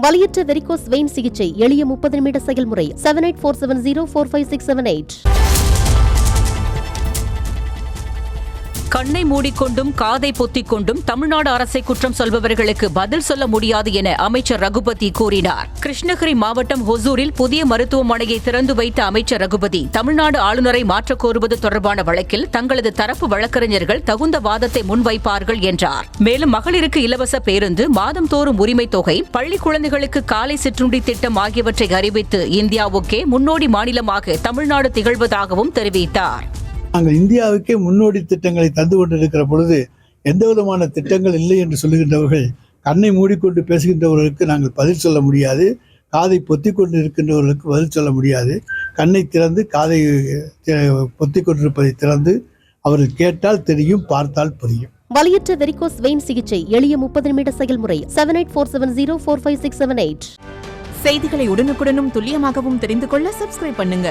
வலியற்ற varicose vein சிகிச்சை எளிய 30 நிமிட செயல்முறை 7847045678. கண்ணை மூடிக்கொண்டும் காதை பொத்திக் கொண்டும் தமிழ்நாடு அரசை குற்றம் சொல்பவர்களுக்கு பதில் சொல்ல முடியாது என அமைச்சர் ரகுபதி கூறினார். கிருஷ்ணகிரி மாவட்டம் ஹொசூரில் புதிய மருத்துவமனையை திறந்து வைத்த அமைச்சர் ரகுபதி தமிழ்நாடு ஆளுநரை மாற்றக் கோருவது தொடர்பான வழக்கில் தங்களது தரப்பு வழக்கறிஞர்கள் தகுந்த வாதத்தை முன்வைப்பார்கள் என்றார். மேலும் மகளிருக்கு இலவச பேருந்து, மாதந்தோறும் உரிமை தொகை, பள்ளி குழந்தைகளுக்கு காலை சிற்றுண்டி திட்டம் ஆகியவற்றை அறிவித்து இந்தியாவுக்கே முன்னோடி மாநிலமாக தமிழ்நாடு திகழ்வதாகவும் தெரிவித்தார். நாங்கள் இந்தியாவுக்கே முன்னோடி திட்டங்களை தந்து கொண்டிருக்கிற பொழுது எந்த விதமான திட்டங்கள் இல்லை என்று சொல்லுகின்றவர்கள், கண்ணை மூடிக்கொண்டு பேசுகின்றவர்களுக்கு நாங்கள் பதில் சொல்ல முடியாது, காதை பொத்திக் கொண்டு இருக்கின்றவர்களுக்கு பதில் சொல்ல முடியாது. கண்ணை திறந்து காதை பொத்திக் கொண்டிருப்பதை திறந்து அவர்கள் கேட்டால் தெரியும், பார்த்தால் புரியும். வலியற்ற வெரிகோஸ் வெயின் சிகிச்சை எளிய 30 நிமிட செயல்முறை 7847045678. செய்திகளை உடனுக்குடனும் துல்லியமாகவும் தெரிந்து கொள்ள சப்ஸ்கிரைப் பண்ணுங்க.